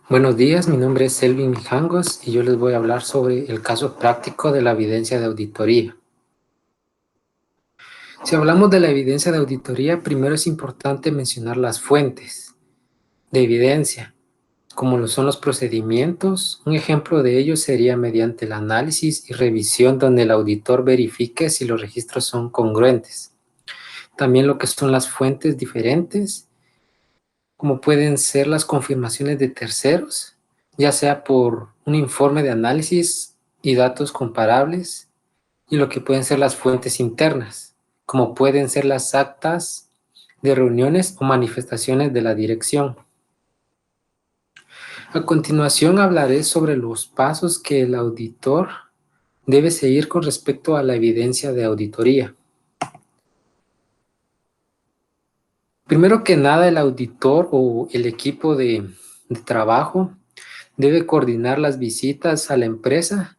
Buenos días, mi nombre es Selvin Mijangos y yo les voy a hablar sobre el caso práctico de la evidencia de auditoría. Si hablamos de la evidencia de auditoría, primero es importante mencionar las fuentes de evidencia, como lo son los procedimientos. Un ejemplo de ello sería mediante el análisis y revisión donde el auditor verifique si los registros son congruentes. También lo que son las fuentes diferentes, como pueden ser las confirmaciones de terceros, ya sea por un informe de análisis y datos comparables, y lo que pueden ser las fuentes internas, como pueden ser las actas de reuniones o manifestaciones de la dirección. A continuación hablaré sobre los pasos que el auditor debe seguir con respecto a la evidencia de auditoría. Primero que nada, el auditor o el equipo de trabajo debe coordinar las visitas a la empresa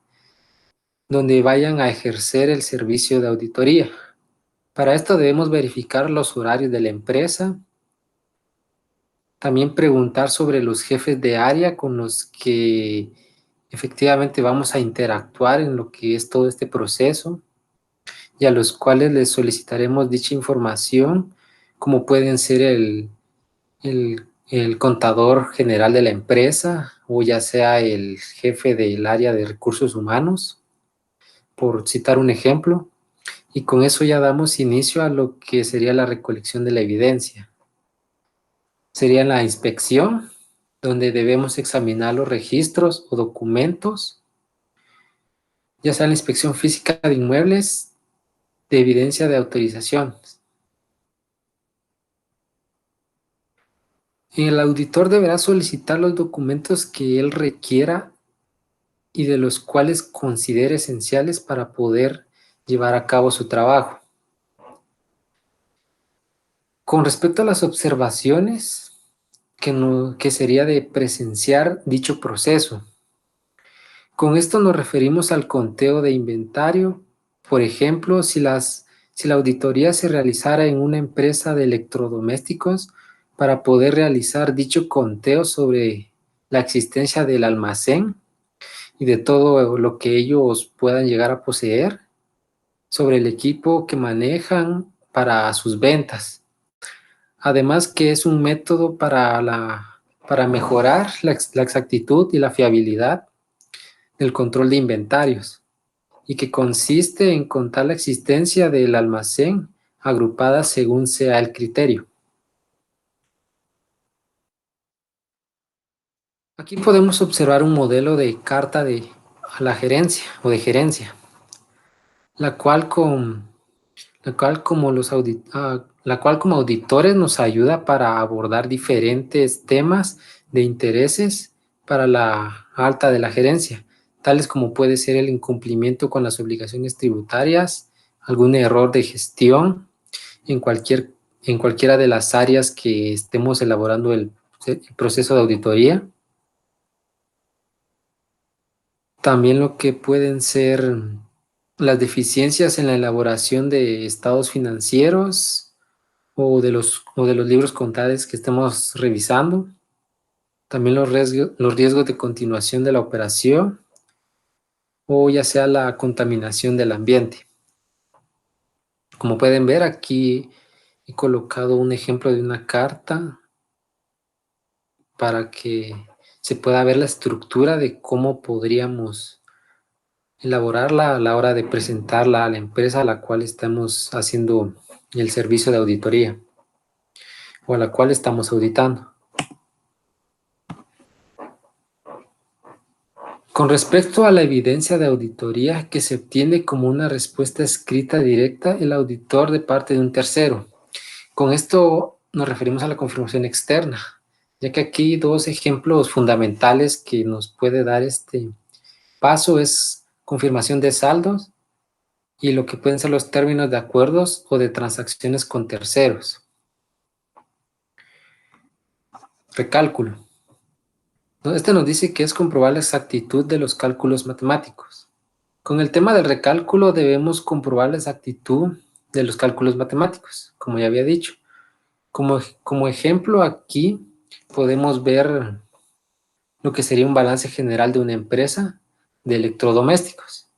donde vayan a ejercer el servicio de auditoría. Para esto debemos verificar los horarios de la empresa, también preguntar sobre los jefes de área con los que efectivamente vamos a interactuar en lo que es todo este proceso y a los cuales les solicitaremos dicha información, como pueden ser el contador general de la empresa o ya sea el jefe del área de recursos humanos, por citar un ejemplo. Y con eso ya damos inicio a lo que sería la recolección de la evidencia. Sería la inspección, donde debemos examinar los registros o documentos, ya sea la inspección física de inmuebles, de evidencia de autorización. El auditor deberá solicitar los documentos que él requiera y de los cuales considere esenciales para poder llevar a cabo su trabajo. Con respecto a las observaciones, que sería de presenciar dicho proceso. Con esto nos referimos al conteo de inventario. Por ejemplo, si la auditoría se realizara en una empresa de electrodomésticos, para poder realizar dicho conteo sobre la existencia del almacén y de todo lo que ellos puedan llegar a poseer, sobre el equipo que manejan para sus ventas. Además que es un método para mejorar la exactitud y la fiabilidad del control de inventarios, y que consiste en contar la existencia del almacén agrupada según sea el criterio. Aquí podemos observar un modelo de carta a la gerencia o de gerencia, la cual, la cual como auditores nos ayuda para abordar diferentes temas de intereses para la alta de la gerencia, tales como puede ser el incumplimiento con las obligaciones tributarias, algún error de gestión en cualquiera de las áreas que estemos elaborando el proceso de auditoría. También lo que pueden ser las deficiencias en la elaboración de estados financieros o de los libros contables que estemos revisando. También los riesgos de continuación de la operación o ya sea la contaminación del ambiente. Como pueden ver, aquí he colocado un ejemplo de una carta para que se pueda ver la estructura de cómo podríamos elaborarla a la hora de presentarla a la empresa a la cual estamos haciendo el servicio de auditoría o a la cual estamos auditando. Con respecto a la evidencia de auditoría que se obtiene como una respuesta escrita directa, el auditor de parte de un tercero. Con esto nos referimos a la confirmación externa, ya que aquí dos ejemplos fundamentales que nos puede dar este paso es confirmación de saldos y lo que pueden ser los términos de acuerdos o de transacciones con terceros. Recálculo. Este nos dice que es comprobar la exactitud de los cálculos matemáticos. Con el tema del recálculo debemos comprobar la exactitud de los cálculos matemáticos, como ya había dicho. Como ejemplo aquí podemos ver lo que sería un balance general de una empresa de electrodomésticos.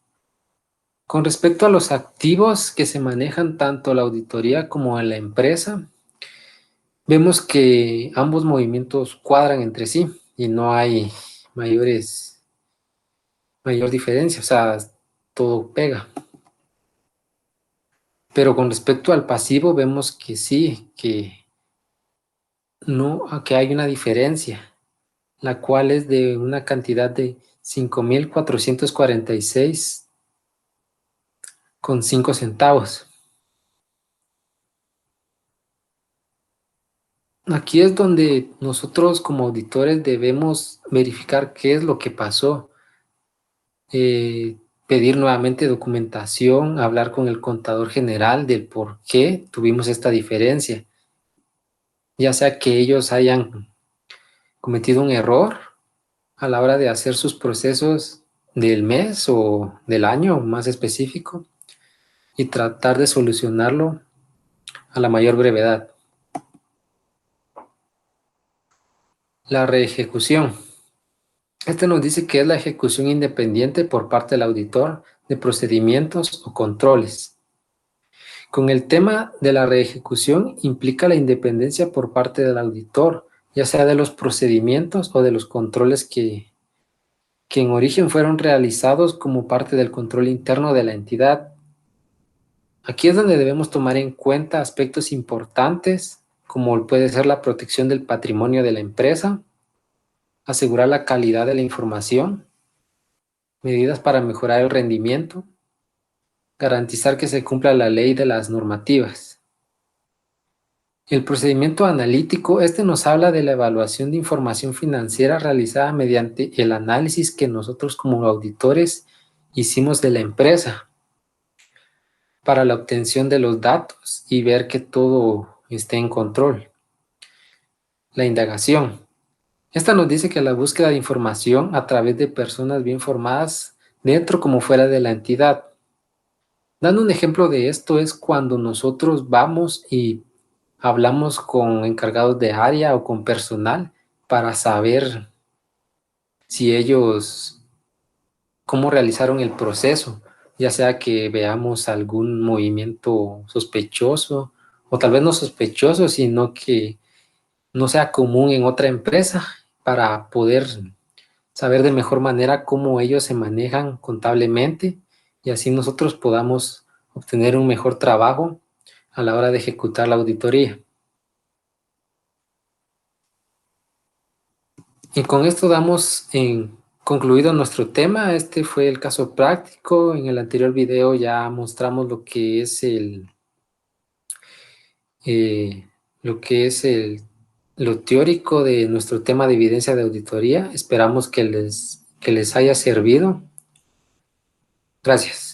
Con respecto a los activos que se manejan tanto la auditoría como en la empresa, vemos que ambos movimientos cuadran entre sí y no hay mayor diferencia, o sea, todo pega. Pero con respecto al pasivo vemos que sí, que no, que hay una diferencia, la cual es de una cantidad de 5,446,5 centavos. Aquí es donde nosotros como auditores debemos verificar qué es lo que pasó, eh, pedir nuevamente documentación, hablar con el contador general del por qué tuvimos esta diferencia, ya sea que ellos hayan cometido un error a la hora de hacer sus procesos del mes o del año más específico y tratar de solucionarlo a la mayor brevedad. La reejecución. Este nos dice que es la ejecución independiente por parte del auditor de procedimientos o controles. Con el tema de la reejecución implica la independencia por parte del auditor, ya sea de los procedimientos o de los controles que en origen fueron realizados como parte del control interno de la entidad. Aquí es donde debemos tomar en cuenta aspectos importantes, como puede ser la protección del patrimonio de la empresa, asegurar la calidad de la información, medidas para mejorar el rendimiento, garantizar que se cumpla la ley de las normativas. El procedimiento analítico, este nos habla de la evaluación de información financiera realizada mediante el análisis que nosotros como auditores hicimos de la empresa para la obtención de los datos y ver que todo esté en control. La indagación. Esta nos dice que la búsqueda de información a través de personas bien formadas dentro como fuera de la entidad. Dando un ejemplo de esto es cuando nosotros vamos y hablamos con encargados de área o con personal para saber si ellos, cómo realizaron el proceso, ya sea que veamos algún movimiento sospechoso o tal vez no sospechoso, sino que no sea común en otra empresa para poder saber de mejor manera cómo ellos se manejan contablemente y así nosotros podamos obtener un mejor trabajo a la hora de ejecutar la auditoría. Y con esto damos en concluido nuestro tema. Este fue el caso práctico. En el anterior video ya mostramos eh, lo que es lo teórico de nuestro tema de evidencia de auditoría. Esperamos que les haya servido. Gracias.